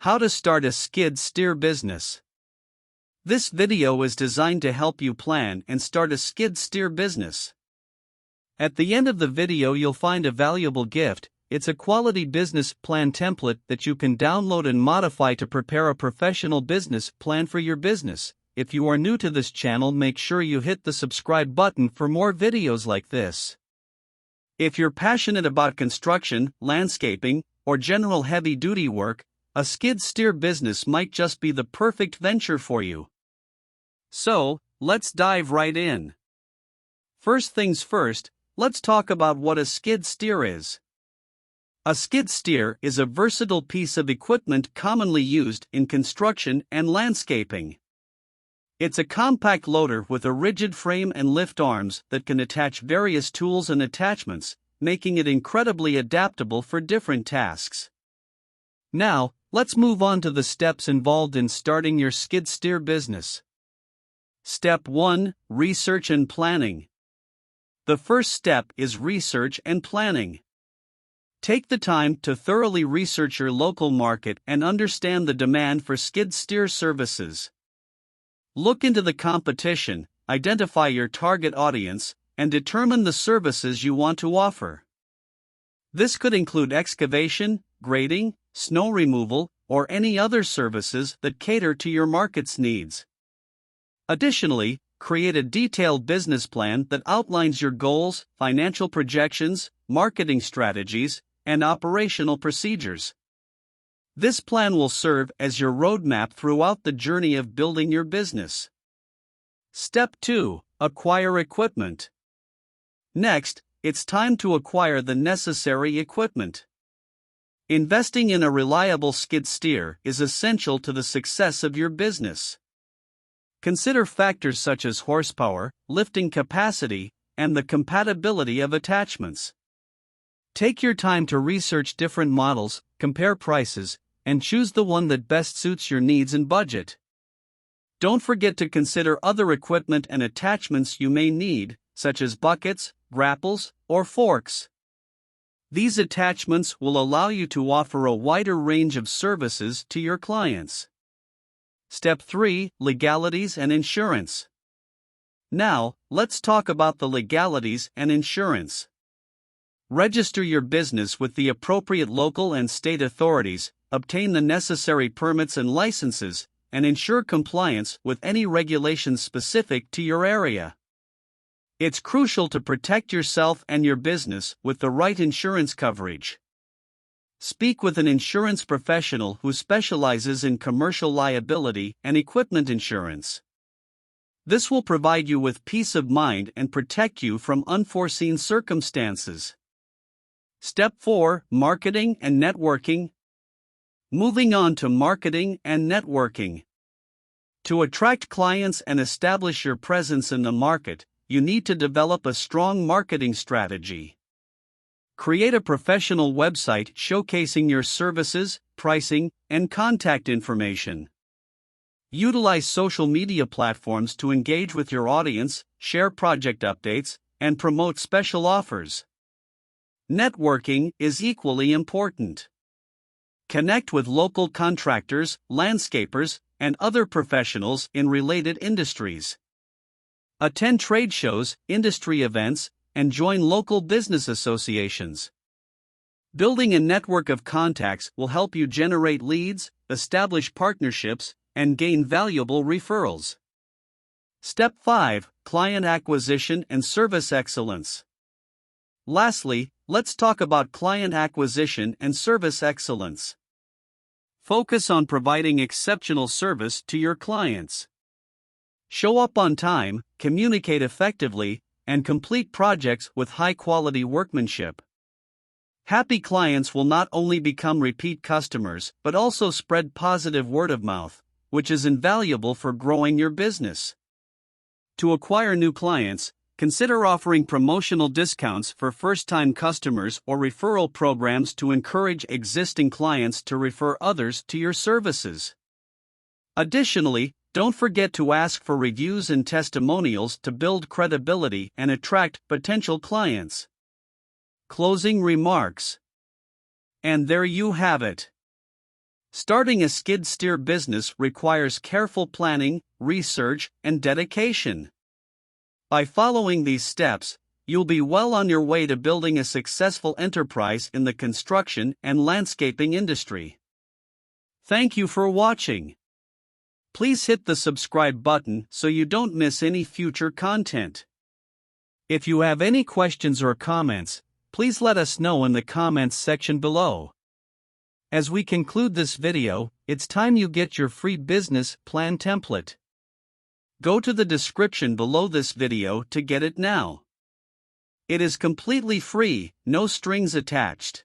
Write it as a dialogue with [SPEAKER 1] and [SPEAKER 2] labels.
[SPEAKER 1] How to start a skid steer business. This video is designed to help you plan and start a skid steer business. At the end of the video you'll find a valuable gift. It's a quality business plan template that you can download and modify to prepare a professional business plan for your business. If you are new to this channel, make sure you hit the subscribe button for more videos like this. If you're passionate about construction, landscaping, or general heavy-duty work, a skid steer business might just be the perfect venture for you. So, let's dive right in. First things first, let's talk about what a skid steer is. A skid steer is a versatile piece of equipment commonly used in construction and landscaping. It's a compact loader with a rigid frame and lift arms that can attach various tools and attachments, making it incredibly adaptable for different tasks. Now, let's move on to the steps involved in starting your skid steer business. Step 1: Research and planning. The first step is research and planning. Take the time to thoroughly research your local market and understand the demand for skid steer services. Look into the competition, identify your target audience, and determine the services you want to offer. This could include excavation, grading, snow removal, or any other services that cater to your market's needs. Additionally, create a detailed business plan that outlines your goals, financial projections, marketing strategies, and operational procedures. This plan will serve as your roadmap throughout the journey of building your business. Step 2: Acquire equipment. Next, it's time to acquire the necessary equipment. Investing in a reliable skid steer is essential to the success of your business. Consider factors such as horsepower, lifting capacity, and the compatibility of attachments. Take your time to research different models, compare prices, and choose the one that best suits your needs and budget. Don't forget to consider other equipment and attachments you may need, such as buckets, grapples, or forks. These attachments will allow you to offer a wider range of services to your clients. Step 3: Legalities and insurance. Now, let's talk about the legalities and insurance. Register your business with the appropriate local and state authorities, obtain the necessary permits and licenses, and ensure compliance with any regulations specific to your area. It's crucial to protect yourself and your business with the right insurance coverage. Speak with an insurance professional who specializes in commercial liability and equipment insurance. This will provide you with peace of mind and protect you from unforeseen circumstances. Step 4: Marketing and networking. Moving on to marketing and networking. To attract clients and establish your presence in the market, you need to develop a strong marketing strategy. Create a professional website showcasing your services, pricing, and contact information. Utilize social media platforms to engage with your audience, share project updates, and promote special offers. Networking is equally important. Connect with local contractors, landscapers, and other professionals in related industries. Attend trade shows, industry events, and join local business associations. Building a network of contacts will help you generate leads, establish partnerships, and gain valuable referrals. Step 5: Client acquisition and service excellence. Lastly, let's talk about client acquisition and service excellence. Focus on providing exceptional service to your clients. Show up on time, communicate effectively, and complete projects with high-quality workmanship. Happy clients will not only become repeat customers but also spread positive word of mouth, which is invaluable for growing your business. To acquire new clients, consider offering promotional discounts for first-time customers or referral programs to encourage existing clients to refer others to your services. Additionally, don't forget to ask for reviews and testimonials to build credibility and attract potential clients. Closing remarks. And there you have it. Starting a skid steer business requires careful planning, research, and dedication. By following these steps, you'll be well on your way to building a successful enterprise in the construction and landscaping industry. Thank you for watching. Please hit the subscribe button so you don't miss any future content. If you have any questions or comments, please let us know in the comments section below. As we conclude this video, it's time you get your free business plan template. Go to the description below this video to get it now. It is completely free, no strings attached.